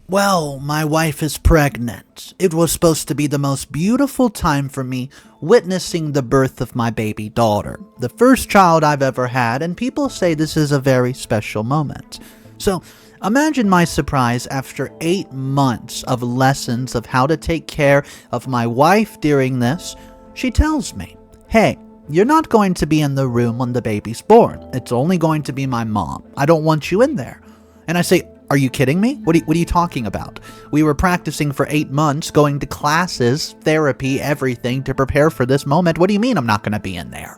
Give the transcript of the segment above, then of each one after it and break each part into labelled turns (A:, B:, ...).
A: Well, my wife is pregnant. It was supposed to be the most beautiful time for me witnessing the birth of my baby daughter, the first child I've ever had, and people say this is a very special moment. So, imagine my surprise after 8 months of lessons of how to take care of my wife during this. She tells me, "Hey, you're not going to be in the room when the baby's born. It's only going to be my mom. I don't want you in there." And I say, "Are you kidding me? What are you talking about? We were practicing for 8 months, going to classes, therapy, everything to prepare for this moment. What do you mean I'm not going to be in there?"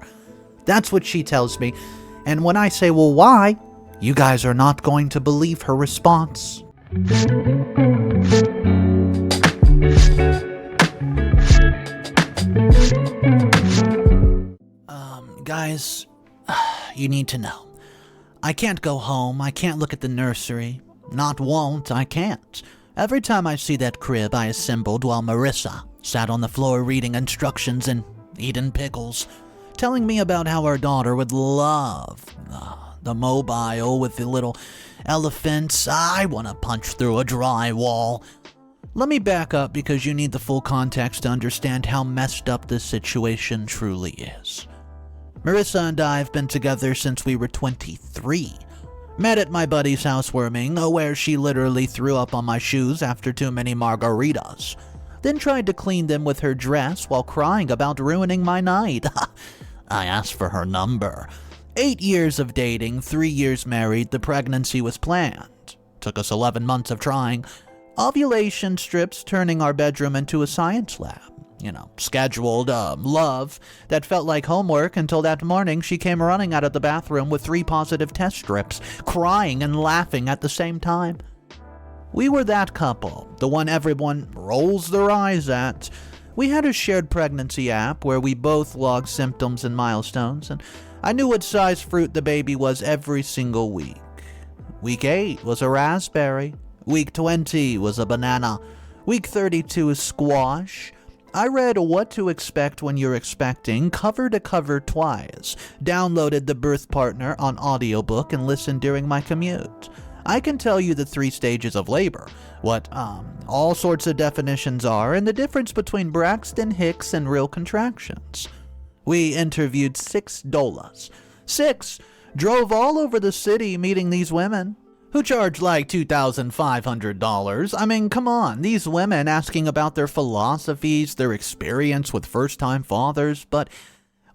A: That's what she tells me. And when I say, "Well, why?" you guys are not going to believe her response. Guys, you need to know. I can't go home. I can't look at the nursery. Not won't, I can't. Every time I see that crib I assembled while Marissa sat on the floor reading instructions and eating pickles, telling me about how her daughter would love the mobile with the little elephants, I want to punch through a drywall. Let me back up because you need the full context to understand how messed up this situation truly is. Marissa and I have been together since we were 23. Met at my buddy's housewarming, where she literally threw up on my shoes after too many margaritas. Then tried to clean them with her dress while crying about ruining my night. I asked for her number. 8 years of dating, 3 years married, the pregnancy was planned. Took us 11 months of trying. Ovulation strips turning our bedroom into a science lab. Scheduled love that felt like homework until that morning she came running out of the bathroom with 3 positive test strips, crying and laughing at the same time. We were that couple, the one everyone rolls their eyes at. We had a shared pregnancy app where we both logged symptoms and milestones, and I knew what size fruit the baby was every single week. Week 8 was a raspberry. Week 20 was a banana. Week 32 is squash. I read What to Expect When You're Expecting cover to cover twice, downloaded The Birth Partner on audiobook, and listened during my commute. I can tell you the 3 stages of labor, what all sorts of definitions are, and the difference between Braxton Hicks and real contractions. We interviewed 6 doulas. 6 drove all over the city meeting these women who charge like $2,500. I mean, come on, these women asking about their philosophies, their experience with first-time fathers, but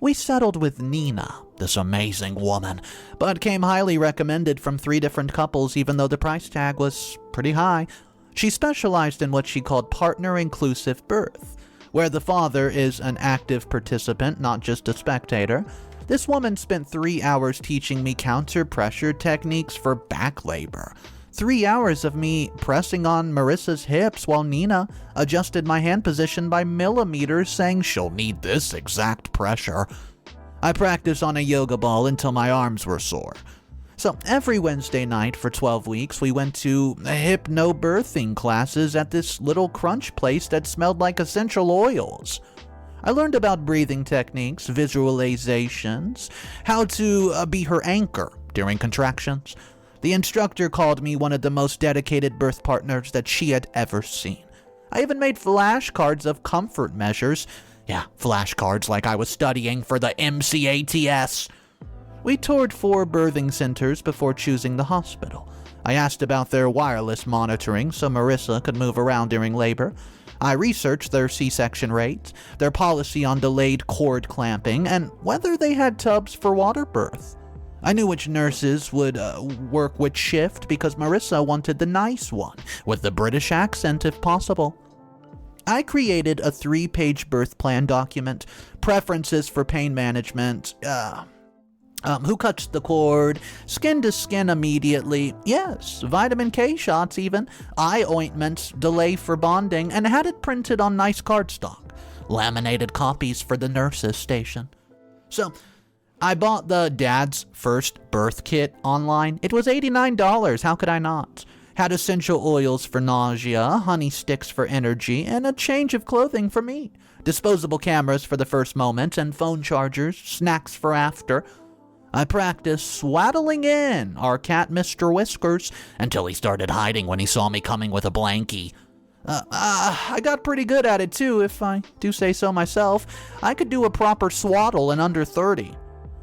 A: we settled with Nina, this amazing woman, but came highly recommended from 3 different couples even though the price tag was pretty high. She specialized in what she called partner-inclusive birth, where the father is an active participant, not just a spectator. This woman spent 3 hours teaching me counter-pressure techniques for back labor. 3 hours of me pressing on Marissa's hips while Nina adjusted my hand position by millimeters, saying she'll need this exact pressure. I practiced on a yoga ball until my arms were sore. So every Wednesday night for 12 weeks, we went to hypnobirthing classes at this little crunch place that smelled like essential oils. I learned about breathing techniques, visualizations, how to be her anchor during contractions. The instructor called me one of the most dedicated birth partners that she had ever seen. I even made flashcards of comfort measures. Yeah, flashcards like I was studying for the MCATS. We toured 4 birthing centers before choosing the hospital. I asked about their wireless monitoring so Marissa could move around during labor. I researched their C-section rate, their policy on delayed cord clamping, and whether they had tubs for water birth. I knew which nurses would work which shift because Marissa wanted the nice one, with the British accent if possible. I created a 3-page birth plan document, preferences for pain management, who cuts the cord, skin to skin immediately, yes, vitamin K shots even, eye ointments, delay for bonding, and had it printed on nice cardstock, laminated copies for the nurses' station. So, I bought the Dad's First Birth Kit online. It was $89, how could I not? Had essential oils for nausea, honey sticks for energy, and a change of clothing for me. Disposable cameras for the first moment, and phone chargers, snacks for after. I practiced swaddling in our cat Mr. Whiskers until he started hiding when he saw me coming with a blankie. I got pretty good at it too, if I do say so myself. I could do a proper swaddle in under 30.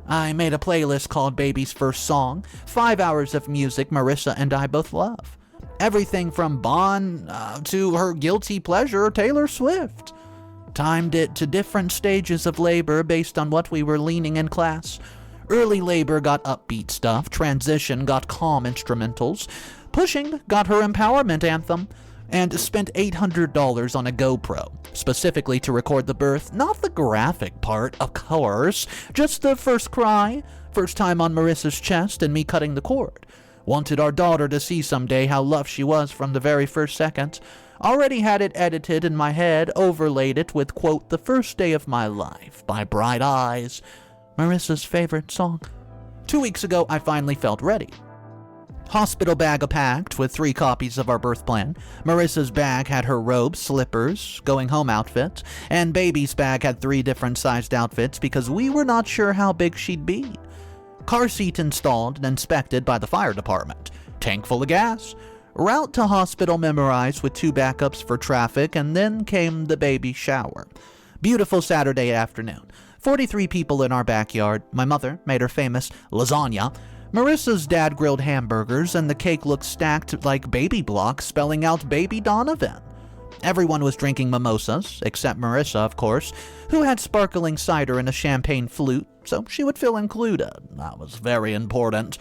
A: I made a playlist called Baby's First Song, 5 hours of music Marissa and I both love. Everything from Bon to her guilty pleasure, Taylor Swift. Timed it to different stages of labor based on what we were leaning in class. Early labor got upbeat stuff, transition got calm instrumentals, pushing got her empowerment anthem, and spent $800 on a GoPro, specifically to record the birth, not the graphic part, of course, just the first cry, first time on Marissa's chest and me cutting the cord. Wanted our daughter to see someday how loved she was from the very first second. Already had it edited in my head, overlaid it with, quote, "The First Day of My Life" by Bright Eyes, Marissa's favorite song. 2 weeks ago, I finally felt ready. Hospital bag packed with 3 copies of our birth plan. Marissa's bag had her robes, slippers, going home outfit, and baby's bag had 3 different sized outfits because we were not sure how big she'd be. Car seat installed and inspected by the fire department. Tank full of gas. Route to hospital memorized with 2 backups for traffic, and then came the baby shower. Beautiful Saturday afternoon. 43 people in our backyard. My mother made her famous lasagna. Marissa's dad grilled hamburgers, and the cake looked stacked like baby blocks spelling out Baby Donovan. Everyone was drinking mimosas, except Marissa, of course, who had sparkling cider and a champagne flute, so she would feel included. That was very important.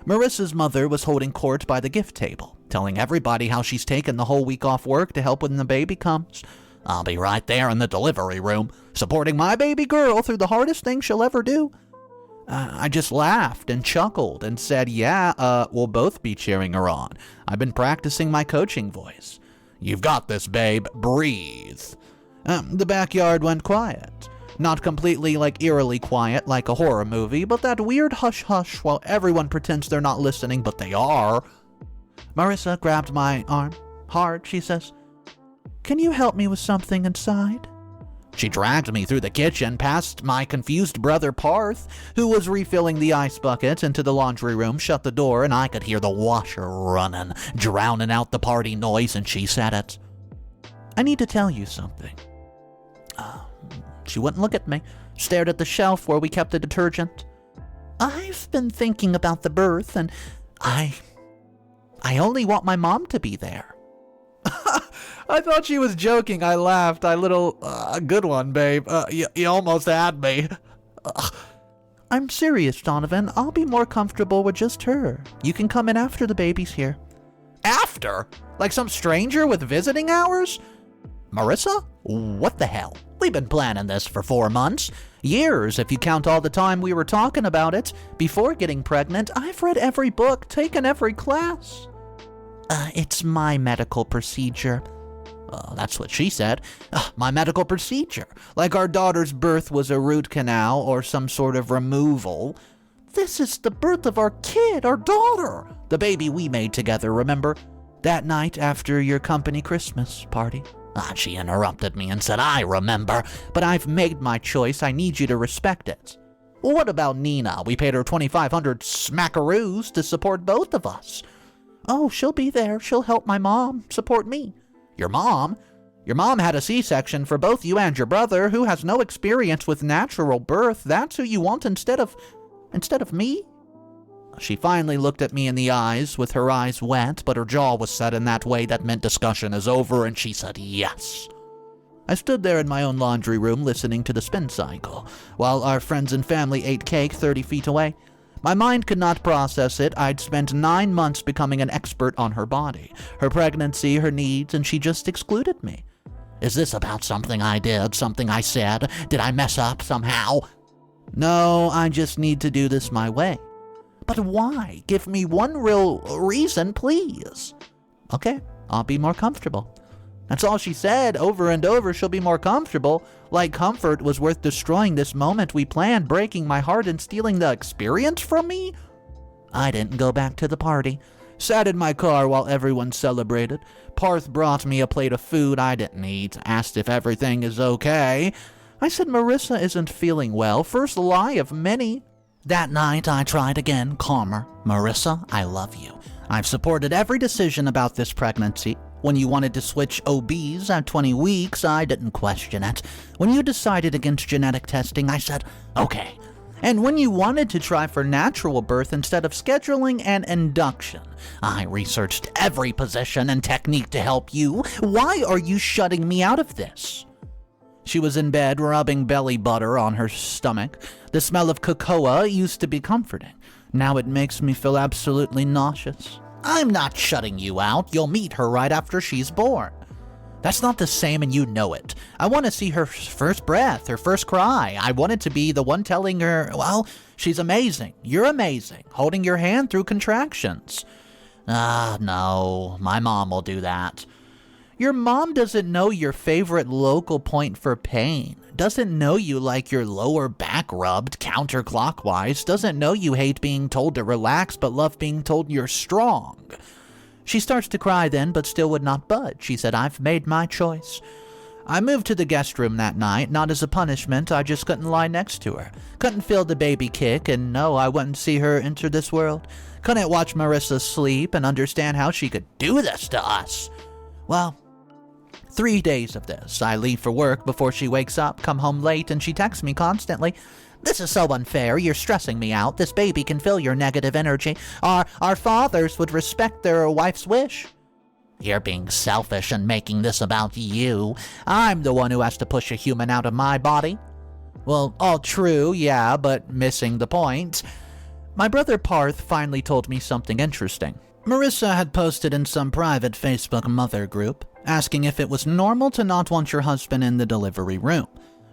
A: Marissa's mother was holding court by the gift table, telling everybody how she's taken the whole week off work to help when the baby comes. I'll be right there in the delivery room, supporting my baby girl through the hardest thing she'll ever do. I just laughed and chuckled and said, yeah, we'll both be cheering her on. I've been practicing my coaching voice. You've got this, babe. Breathe. The backyard went quiet. Not completely eerily quiet like a horror movie, but that weird hush-hush while everyone pretends they're not listening, but they are. Marissa grabbed my arm. Hard, she says. Can you help me with something inside? She dragged me through the kitchen, past my confused brother Parth, who was refilling the ice bucket, into the laundry room, shut the door, and I could hear the washer running, drowning out the party noise, and she said it. I need to tell you something. She wouldn't look at me, stared at the shelf where we kept the detergent. I've been thinking about the birth, and I only want my mom to be there. I thought she was joking. I laughed. Good one, babe. You almost had me. I'm serious, Donovan. I'll be more comfortable with just her. You can come in after the baby's here. After? Like some stranger with visiting hours? Marissa? What the hell? We've been planning this for 4 months. Years, if you count all the time we were talking about it. Before getting pregnant, I've read every book, taken every class. It's my medical procedure. That's what she said. My medical procedure. Like our daughter's birth was a root canal or some sort of removal. This is the birth of our kid, our daughter. The baby we made together, remember? That night after your company Christmas party. She interrupted me and said, I remember, but I've made my choice. I need you to respect it. What about Nina? We paid her $2,500 smackaroos to support both of us. Oh, she'll be there. She'll help my mom support me. Your mom? Your mom had a C-section for both you and your brother, who has no experience with natural birth. That's who you want instead of me? She finally looked at me in the eyes, with her eyes wet, but her jaw was set in that way that meant discussion is over, and she said yes. I stood there in my own laundry room listening to the spin cycle, while our friends and family ate cake 30 feet away. My mind could not process it. I'd spent 9 months becoming an expert on her body, her pregnancy, her needs, and she just excluded me. Is this about something I did, something I said? Did I mess up somehow? No, I just need to do this my way. But why? Give me one real reason, please. Okay, I'll be more comfortable. That's all she said, over and over. She'll be more comfortable. Like comfort was worth destroying this moment we planned, breaking my heart and stealing the experience from me? I didn't go back to the party. Sat in my car while everyone celebrated. Parth brought me a plate of food I didn't eat, asked if everything is okay. I said Marissa isn't feeling well. First lie of many. That night, I tried again, calmer. Marissa, I love you. I've supported every decision about this pregnancy. When you wanted to switch OBs at 20 weeks, I didn't question it. When you decided against genetic testing, I said, okay. And when you wanted to try for natural birth instead of scheduling an induction, I researched every position and technique to help you. Why are you shutting me out of this? She was in bed rubbing belly butter on her stomach. The smell of cocoa used to be comforting. Now it makes me feel absolutely nauseous. I'm not shutting you out. You'll meet her right after she's born. That's not the same, and you know it. I want to see her first breath, her first cry. I wanted to be the one telling her, well, she's amazing. You're amazing. Holding your hand through contractions. No, my mom will do that. Your mom doesn't know your favorite local point for pain. Doesn't know you like your lower back rubbed counterclockwise. Doesn't know you hate being told to relax but love being told you're strong. She starts to cry then, but still would not budge. She said, I've made my choice. I moved to the guest room that night, not as a punishment. I just couldn't lie next to her. Couldn't feel the baby kick, and no, I wouldn't see her enter this world. Couldn't watch Marissa sleep and understand how she could do this to us. Well, 3 days of this. I leave for work before she wakes up, come home late, and she texts me constantly. This is so unfair. You're stressing me out. This baby can feel your negative energy. Our fathers would respect their wife's wish. You're being selfish and making this about you. I'm the one who has to push a human out of my body. Well, all true, yeah, but missing the point. My brother Parth finally told me something interesting. Marissa had posted in some private Facebook mother group, asking if it was normal to not want your husband in the delivery room.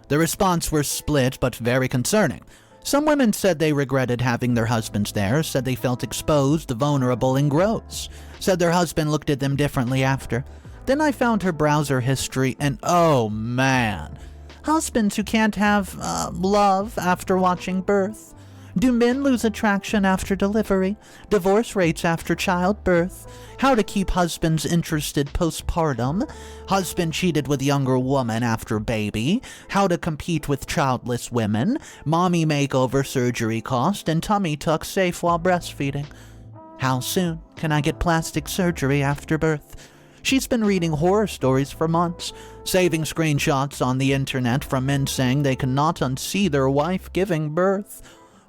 A: The response was split but very concerning. Some women said they regretted having their husbands there, said they felt exposed, vulnerable, and gross, said their husband looked at them differently after. Then I found her browser history and oh man, husbands who can't have love after watching birth. Do men lose attraction after delivery? Divorce rates after childbirth? How to keep husbands interested postpartum? Husband cheated with younger woman after baby? How to compete with childless women? Mommy makeover surgery cost and tummy tuck safe while breastfeeding? How soon can I get plastic surgery after birth? She's been reading horror stories for months, saving screenshots on the internet from men saying they cannot unsee their wife giving birth.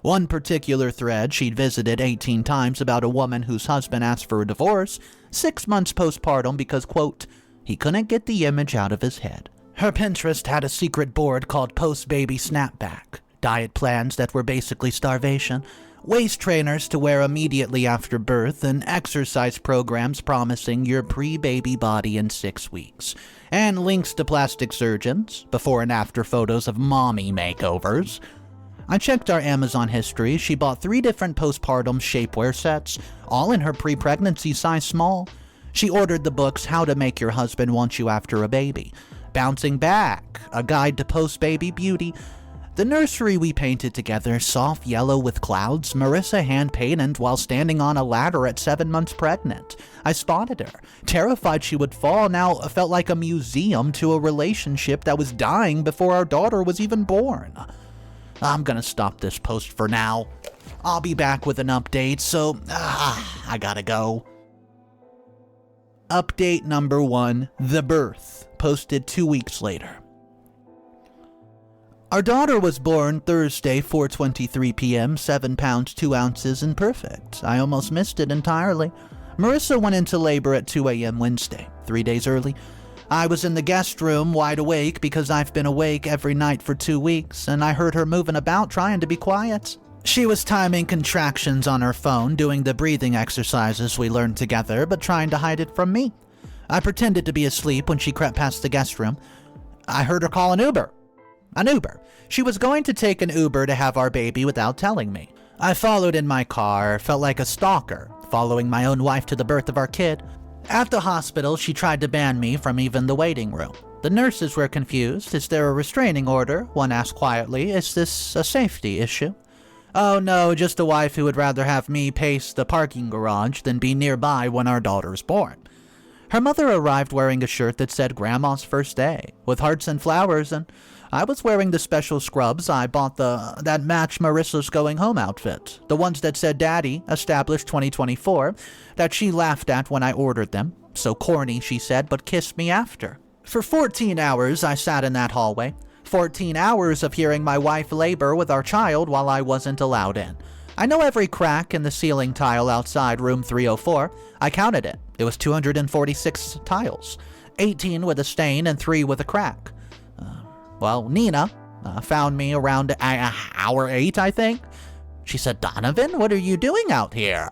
A: One particular thread she'd visited 18 times about a woman whose husband asked for a divorce 6 months postpartum because, quote, he couldn't get the image out of his head. Her Pinterest had a secret board called Post-Baby Snapback, diet plans that were basically starvation, waist trainers to wear immediately after birth, and exercise programs promising your pre-baby body in 6 weeks, and links to plastic surgeons, before and after photos of mommy makeovers. I checked our Amazon history. She bought 3 different postpartum shapewear sets, all in her pre-pregnancy size small. She ordered the books How to Make Your Husband Want You After a Baby, Bouncing Back, A Guide to Post-Baby Beauty. The nursery we painted together, soft yellow with clouds, Marissa hand-painted while standing on a ladder at 7 months pregnant. I spotted her, terrified she would fall, now felt like a museum to a relationship that was dying before our daughter was even born. I'm gonna stop this post for now. I'll be back with an update, so I gotta go. Update number 1, the birth, posted 2 weeks later. Our daughter was born Thursday, 4:23 p.m., 7 pounds, 2 ounces, and perfect. I almost missed it entirely. Marissa went into labor at 2 a.m. Wednesday, 3 days early. I was in the guest room, wide awake, because I've been awake every night for 2 weeks, and I heard her moving about, trying to be quiet. She was timing contractions on her phone, doing the breathing exercises we learned together, but trying to hide it from me. I pretended to be asleep when she crept past the guest room. I heard her call an Uber. An Uber. She was going to take an Uber to have our baby without telling me. I followed in my car, felt like a stalker, following my own wife to the birth of our kid. At the hospital, she tried to ban me from even the waiting room. The nurses were confused. Is there a restraining order? One asked quietly. Is this a safety issue? Oh no, just a wife who would rather have me pace the parking garage than be nearby when our daughter is born. Her mother arrived wearing a shirt that said Grandma's First Day, with hearts and flowers, and I was wearing the special scrubs I bought that match Marissa's going home outfit, the ones that said Daddy, established 2024, that she laughed at when I ordered them. So corny, she said, but kissed me after. For 14 hours, I sat in that hallway. 14 hours of hearing my wife labor with our child while I wasn't allowed in. I know every crack in the ceiling tile outside room 304. I counted it. It was 246 tiles, 18 with a stain and 3 with a crack. Nina found me around hour 8, I think. She said, "Donovan, what are you doing out here?"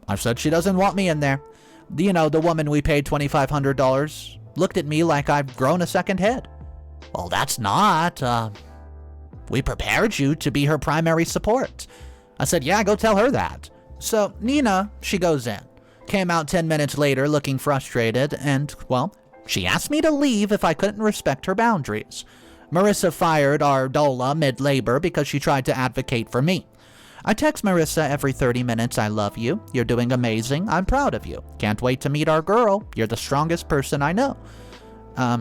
A: I said she doesn't want me in there. You know, the woman we paid $2,500 looked at me like I've grown a second head. Well, that's not. We prepared you to be her primary support. I said, yeah, go tell her that. So Nina, she goes in. Came out 10 minutes later looking frustrated and, well, she asked me to leave if I couldn't respect her boundaries. Marissa fired our doula mid-labor because she tried to advocate for me. I text Marissa every 30 minutes, "I love you. You're doing amazing. I'm proud of you. Can't wait to meet our girl. You're the strongest person I know."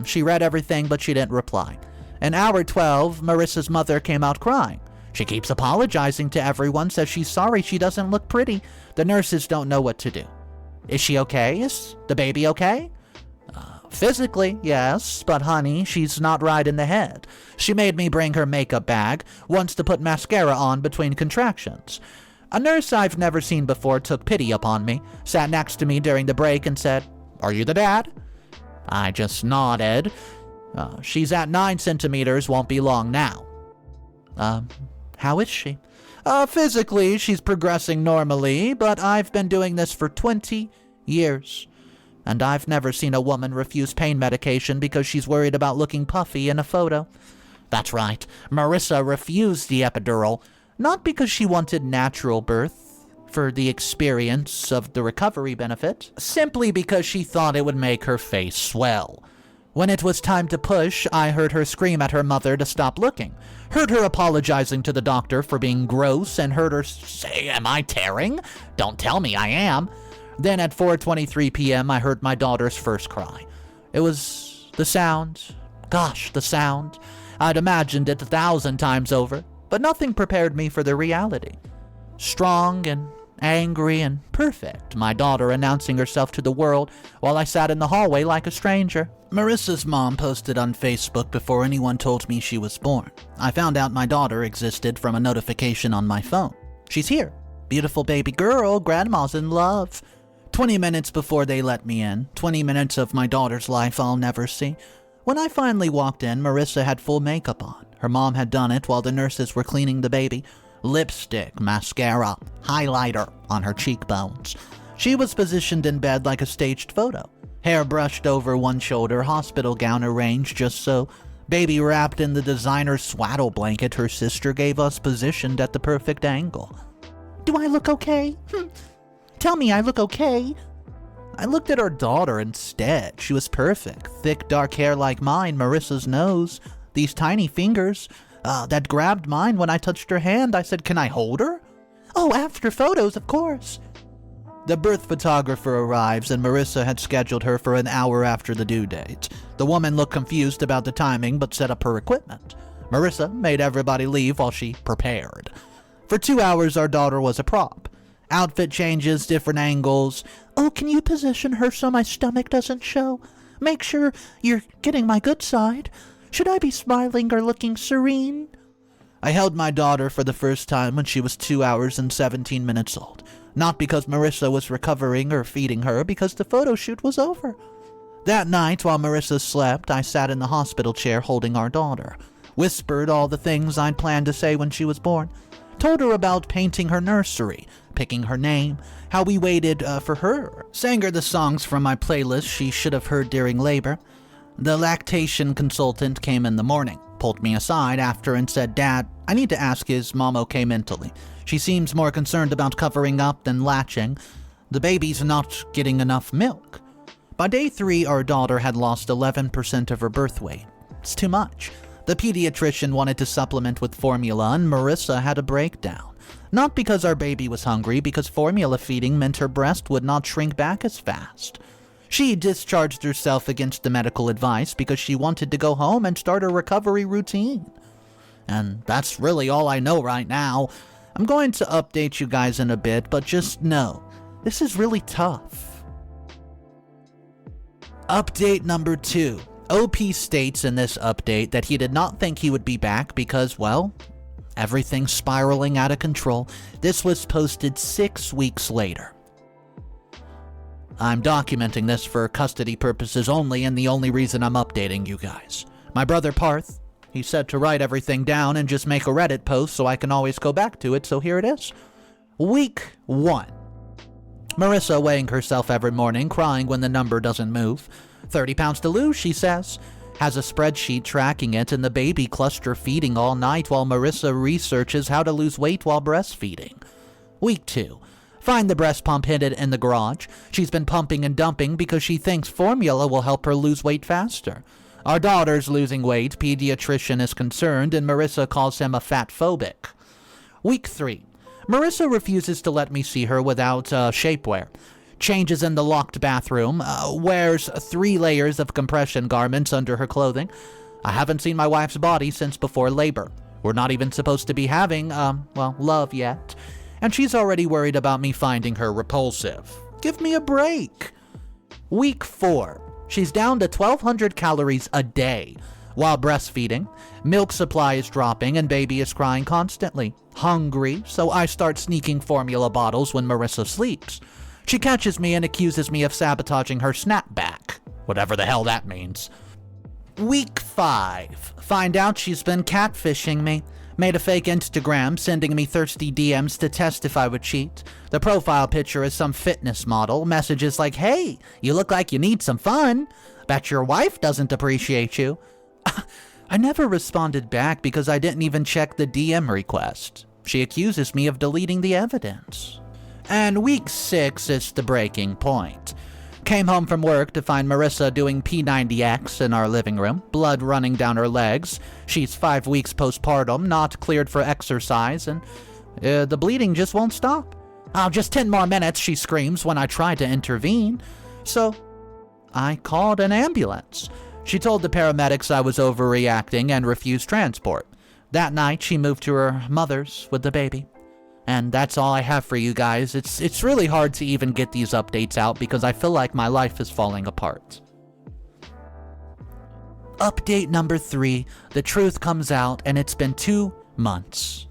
A: She read everything, but she didn't reply. An hour 12, Marissa's mother came out crying. She keeps apologizing to everyone, says she's sorry she doesn't look pretty. The nurses don't know what to do. Is she okay? Is the baby okay? Physically, yes, but honey, she's not right in the head. She made me bring her makeup bag, wants to put mascara on between contractions. A nurse I've never seen before took pity upon me, sat next to me during the break and said, "Are you the dad?" I just nodded. She's at 9 centimeters, won't be long now. How is she? Physically, she's progressing normally, but I've been doing this for 20 years. And I've never seen a woman refuse pain medication because she's worried about looking puffy in a photo. That's right, Marissa refused the epidural, not because she wanted natural birth, for the experience of the recovery benefit, simply because she thought it would make her face swell. When it was time to push, I heard her scream at her mother to stop looking, heard her apologizing to the doctor for being gross, and heard her say, "Am I tearing? Don't tell me I am." Then at 4:23 p.m., I heard my daughter's first cry. It was the sound. Gosh, the sound. I'd imagined it 1,000 times over, but nothing prepared me for the reality. Strong and angry and perfect, my daughter announcing herself to the world while I sat in the hallway like a stranger. Marissa's mom posted on Facebook before anyone told me she was born. I found out my daughter existed from a notification on my phone. She's here. Beautiful baby girl, grandma's in love. 20 minutes before they let me in, 20 minutes of my daughter's life I'll never see. When I finally walked in, Marissa had full makeup on. Her mom had done it while the nurses were cleaning the baby. Lipstick, mascara, highlighter on her cheekbones. She was positioned in bed like a staged photo. Hair brushed over one shoulder, hospital gown arranged just so. Baby wrapped in the designer swaddle blanket her sister gave us, positioned at the perfect angle. Do I look okay? Tell me I look okay. I looked at our daughter instead. She was perfect. Thick, dark hair like mine, Marissa's nose. These tiny fingers that grabbed mine when I touched her hand. I said, "Can I hold her?" "Oh, after photos, of course." The birth photographer arrives, and Marissa had scheduled her for an hour after the due date. The woman looked confused about the timing, but set up her equipment. Marissa made everybody leave while she prepared. For 2 hours, our daughter was a prop. Outfit changes, different angles. "Oh, can you position her so my stomach doesn't show? Make sure you're getting my good side. Should I be smiling or looking serene?" I held my daughter for the first time when she was 2 hours and 17 minutes old. Not because Marissa was recovering or feeding her, because the photo shoot was over. That night, while Marissa slept, I sat in the hospital chair holding our daughter. Whispered all the things I'd planned to say when she was born. Told her about painting her nursery, picking her name, how we waited for her. Sang her the songs from my playlist she should have heard during labor. The lactation consultant came in the morning, pulled me aside after and said, "Dad, I need to ask, is Mom okay mentally? She seems more concerned about covering up than latching. The baby's not getting enough milk." By day 3, our daughter had lost 11% of her birth weight. It's too much. The pediatrician wanted to supplement with formula, and Marissa had a breakdown. Not because our baby was hungry, because formula feeding meant her breast would not shrink back as fast. She discharged herself against the medical advice because she wanted to go home and start a recovery routine. And that's really all I know right now. I'm going to update you guys in a bit, but just know, this is really tough. Update number 2. OP states in this update that he did not think he would be back because, well, everything's spiraling out of control. This was posted 6 weeks later. I'm documenting this for custody purposes only, and the only reason I'm updating you guys. My brother Parth, he said to write everything down and just make a Reddit post so I can always go back to it, so here it is. Week 1. Marissa weighing herself every morning, crying when the number doesn't move. 30 pounds to lose, she says. Has a spreadsheet tracking it, and the baby cluster feeding all night while Marissa researches how to lose weight while breastfeeding. Week 2. Find the breast pump hidden in the garage. She's been pumping and dumping because she thinks formula will help her lose weight faster. Our daughter's losing weight, pediatrician is concerned, and Marissa calls him a fat phobic. Week 3. Marissa refuses to let me see her without shapewear. Changes in the locked bathroom, wears 3 layers of compression garments under her clothing. I haven't seen my wife's body since before labor. We're not even supposed to be having, love yet. And she's already worried about me finding her repulsive. Give me a break. Week 4. She's down to 1,200 calories a day. While breastfeeding, milk supply is dropping and baby is crying constantly. Hungry, so I start sneaking formula bottles when Marissa sleeps. She catches me and accuses me of sabotaging her snapback. Whatever the hell that means. Week 5. Find out she's been catfishing me. Made a fake Instagram, sending me thirsty DMs to test if I would cheat. The profile picture is some fitness model. Messages like, hey, you look like you need some fun. Bet your wife doesn't appreciate you. I never responded back because I didn't even check the DM request. She accuses me of deleting the evidence. And week 6 is the breaking point. Came home from work to find Marissa doing P90X in our living room, blood running down her legs. She's 5 weeks postpartum, not cleared for exercise, and the bleeding just won't stop. Oh, just 10 more minutes, she screams when I try to intervene. So I called an ambulance. She told the paramedics I was overreacting and refused transport. That night, she moved to her mother's with the baby. And that's all I have for you guys. It's really hard to even get these updates out because I feel like my life is falling apart. Update number 3. The truth comes out and it's been 2 months.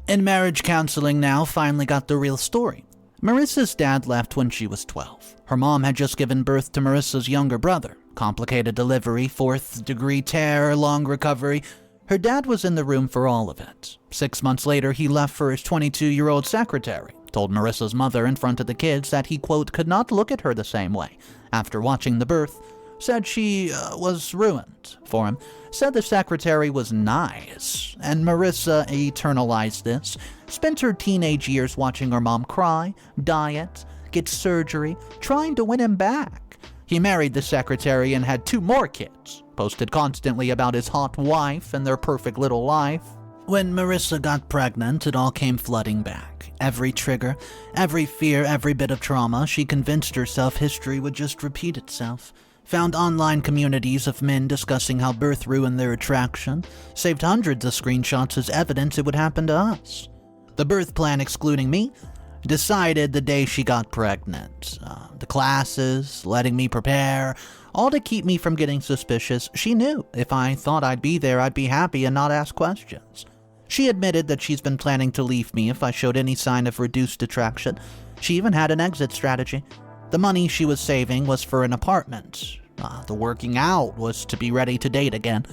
A: In marriage counseling now, finally got the real story. Marissa's dad left when she was 12. Her mom had just given birth to Marissa's younger brother. Complicated delivery, 4th degree tear, long recovery. Her dad was in the room for all of it. 6 months later, he left for his 22-year-old secretary, told Marissa's mother in front of the kids that he, quote, could not look at her the same way. After watching the birth, said she was ruined for him, said the secretary was nice, and Marissa eternalized this, spent her teenage years watching her mom cry, diet, get surgery, trying to win him back. He married the secretary and had 2 more kids, posted constantly about his hot wife and their perfect little life. When Marissa got pregnant, it all came flooding back. Every trigger, every fear, every bit of trauma, she convinced herself history would just repeat itself. Found online communities of men discussing how birth ruined their attraction, saved hundreds of screenshots as evidence it would happen to us. The birth plan excluding me, decided the day she got pregnant. The classes, letting me prepare, all to keep me from getting suspicious. She knew if I thought I'd be there, I'd be happy and not ask questions. She admitted that she's been planning to leave me if I showed any sign of reduced attraction. She even had an exit strategy. The money she was saving was for an apartment. The working out was to be ready to date again.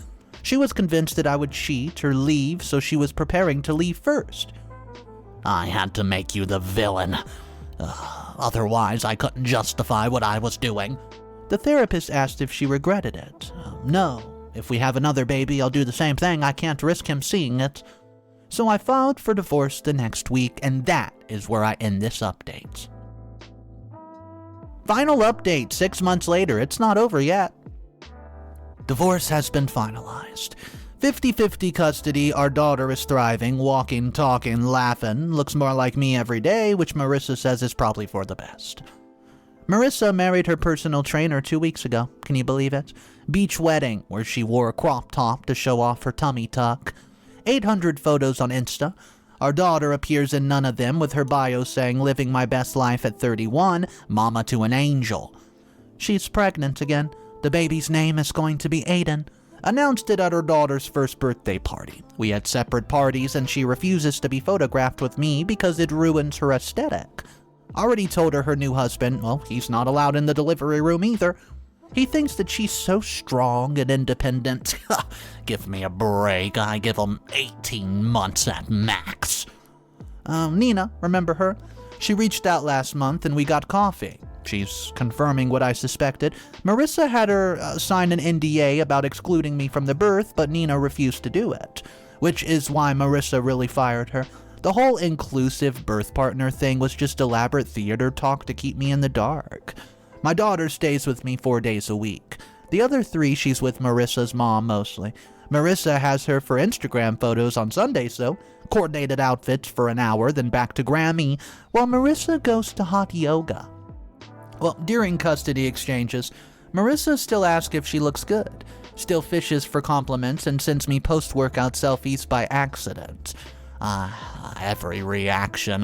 A: She was convinced that I would cheat or leave, so she was preparing to leave first. I had to make you the villain. Otherwise, I couldn't justify what I was doing. The therapist asked if she regretted it. No. If we have another baby, I'll do the same thing. I can't risk him seeing it. So I filed for divorce the next week, and that is where I end this update. Final update 6 months later. It's not over yet. Divorce has been finalized. 50-50 custody, our daughter is thriving, walking, talking, laughing, looks more like me every day, which Marissa says is probably for the best. Marissa married her personal trainer 2 weeks ago. Can you believe it? Beach wedding, where she wore a crop top to show off her tummy tuck. 800 photos on Insta. Our daughter appears in none of them, with her bio saying, living my best life at 31, mama to an angel. She's pregnant again. The baby's name is going to be Aiden. Announced it at her daughter's first birthday party. We had separate parties and she refuses to be photographed with me because it ruins her aesthetic. Already told her new husband, well, he's not allowed in the delivery room either. He thinks that she's so strong and independent. Give me a break, I give him 18 months at max. Nina, remember her? She reached out last month and we got coffee. She's confirming what I suspected. Marissa had her sign an NDA about excluding me from the birth, but Nina refused to do it, which is why Marissa really fired her. The whole inclusive birth partner thing was just elaborate theater talk to keep me in the dark. My daughter stays with me 4 days a week. The other 3 she's with Marissa's mom mostly. Marissa has her for Instagram photos on Sundays though, coordinated outfits for an hour, then back to Grammy, while Marissa goes to hot yoga. Well, during custody exchanges, Marissa still asks if she looks good, still fishes for compliments, and sends me post-workout selfies by accident. Every reaction,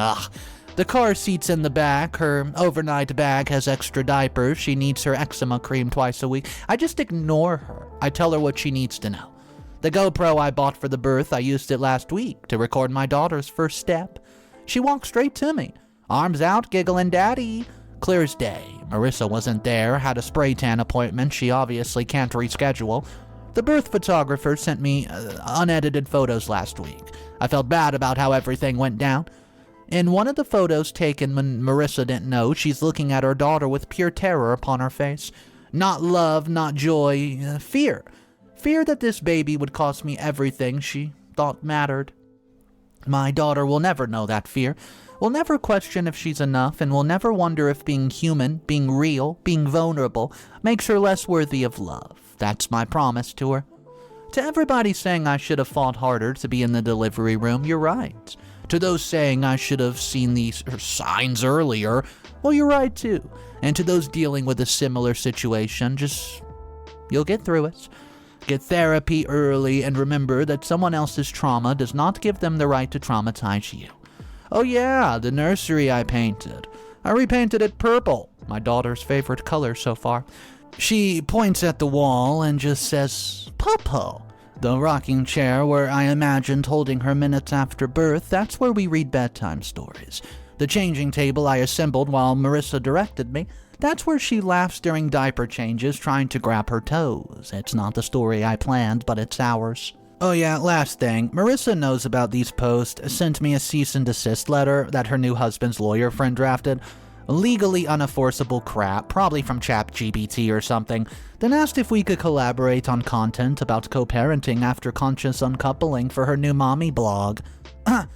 A: The car seat's in the back, her overnight bag has extra diapers, she needs her eczema cream twice a week. I just ignore her. I tell her what she needs to know. The GoPro I bought for the birth, I used it last week to record my daughter's first step. She walked straight to me, arms out, giggling, "Daddy." Clear as day. Marissa wasn't there, had a spray tan appointment she obviously can't reschedule. The birth photographer sent me unedited photos last week. I felt bad about how everything went down. In one of the photos taken when Marissa didn't know, she's looking at her daughter with pure terror upon her face. Not love, not joy, fear. Fear that this baby would cost me everything she thought mattered. My daughter will never know that fear. Will never question if she's enough, and will never wonder if being human, being real, being vulnerable, makes her less worthy of love. That's my promise to her. To everybody saying I should have fought harder to be in the delivery room, you're right. To those saying I should have seen these signs earlier, well, you're right too. And to those dealing with a similar situation, you'll get through it. Get therapy early and remember that someone else's trauma does not give them the right to traumatize you. Oh yeah, the nursery I painted. I repainted it purple, my daughter's favorite color so far. She points at the wall and just says, "Popo." The rocking chair where I imagined holding her minutes after birth, that's where we read bedtime stories. The changing table I assembled while Marissa directed me, that's where she laughs during diaper changes trying to grab her toes. It's not the story I planned, but it's ours. Oh yeah, last thing, Marissa knows about these posts, sent me a cease and desist letter that her new husband's lawyer friend drafted. Legally unenforceable crap, probably from ChatGPT or something, then asked if we could collaborate on content about co-parenting after conscious uncoupling for her new mommy blog. I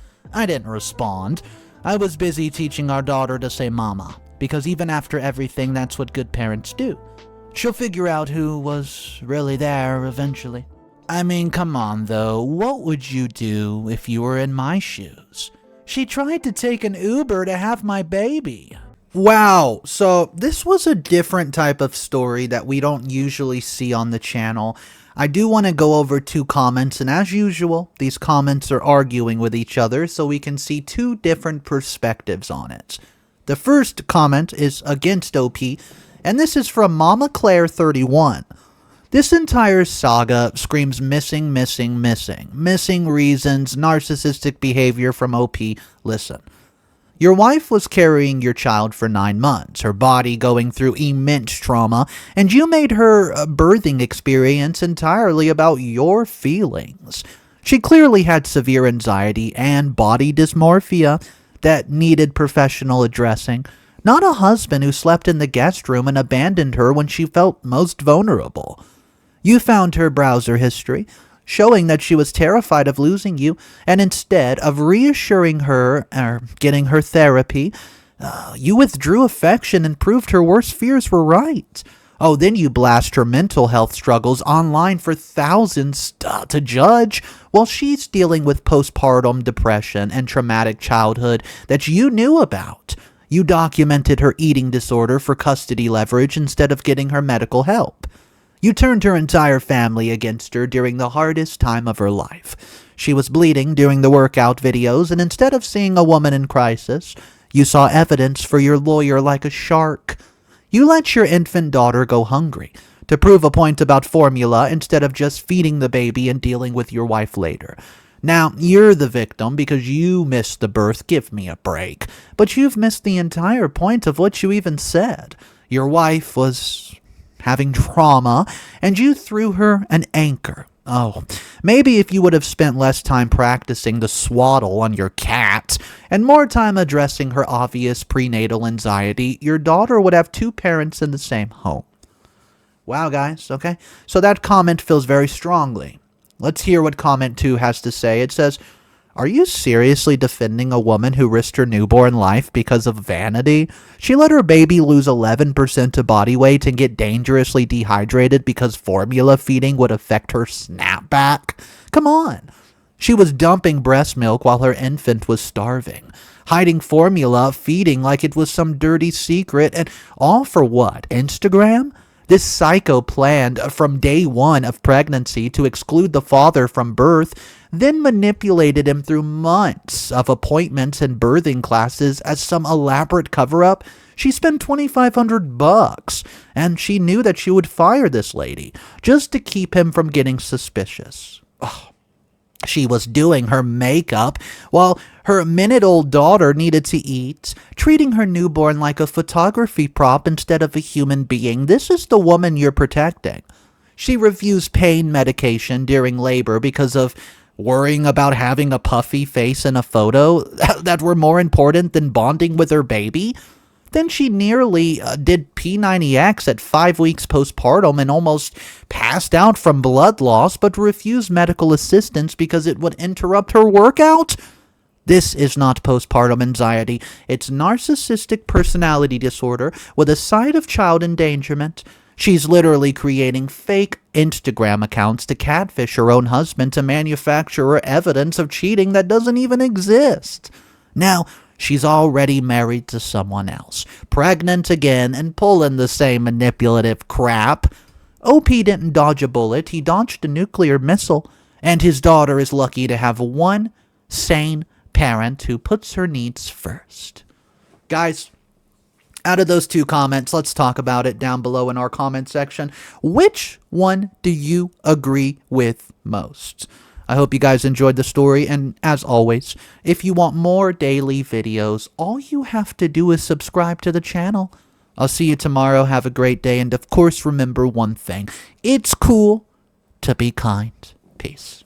A: didn't respond. I was busy teaching our daughter to say mama, because even after everything, that's what good parents do. She'll figure out who was really there eventually. I mean, come on though, what would you do if you were in my shoes? She tried to take an Uber to have my baby. Wow, so this was a different type of story that we don't usually see on the channel. I do want to go over 2 comments, and as usual, these comments are arguing with each other so we can see 2 different perspectives on it. The first comment is against OP, and this is from Mama Claire 31. This entire saga screams missing reasons, narcissistic behavior from OP. Listen. Your wife was carrying your child for 9 months, her body going through immense trauma, and you made her birthing experience entirely about your feelings. She clearly had severe anxiety and body dysmorphia that needed professional addressing, not a husband who slept in the guest room and abandoned her when she felt most vulnerable. You found her browser history, showing that she was terrified of losing you, and instead of reassuring her or getting her therapy, you withdrew affection and proved her worst fears were right. Oh, then you blast her mental health struggles online for thousands to judge, while she's dealing with postpartum depression and traumatic childhood that you knew about. You documented her eating disorder for custody leverage instead of getting her medical help. You turned her entire family against her during the hardest time of her life. She was bleeding during the workout videos, and instead of seeing a woman in crisis, you saw evidence for your lawyer like a shark. You let your infant daughter go hungry to prove a point about formula instead of just feeding the baby and dealing with your wife later. Now, you're the victim because you missed the birth. Give me a break. But you've missed the entire point of what you even said. Your wife was having trauma, and you threw her an anchor. Oh, maybe if you would have spent less time practicing the swaddle on your cat and more time addressing her obvious prenatal anxiety, your daughter would have 2 parents in the same home. Wow, guys, okay? So that comment feels very strongly. Let's hear what comment 2 has to say. It says, "Are you seriously defending a woman who risked her newborn life because of vanity? She let her baby lose 11% of body weight and get dangerously dehydrated because formula feeding would affect her snapback? Come on. She was dumping breast milk while her infant was starving, hiding formula feeding like it was some dirty secret, and all for what? Instagram? This psycho planned from day 1 of pregnancy to exclude the father from birth, then manipulated him through months of appointments and birthing classes as some elaborate cover-up. She spent $2,500, and she knew that she would fire this lady just to keep him from getting suspicious. Ugh. She was doing her makeup while her minute-old daughter needed to eat, treating her newborn like a photography prop instead of a human being. This is the woman you're protecting. She refused pain medication during labor because of worrying about having a puffy face in a photo that were more important than bonding with her baby. Then she nearly did P90X at 5 weeks postpartum and almost passed out from blood loss, but refused medical assistance because it would interrupt her workout. This is not postpartum anxiety. It's narcissistic personality disorder with a side of child endangerment. She's literally creating fake Instagram accounts to catfish her own husband to manufacture her evidence of cheating that doesn't even exist. Now, she's already married to someone else, pregnant again, and pulling the same manipulative crap. OP didn't dodge a bullet, he dodged a nuclear missile, and his daughter is lucky to have one sane parent who puts her needs first. Guys, out of those 2 comments, let's talk about it down below in our comment section. Which one do you agree with most? I hope you guys enjoyed the story, and as always, if you want more daily videos, all you have to do is subscribe to the channel. I'll see you tomorrow. Have a great day, and of course, remember one thing. It's cool to be kind. Peace.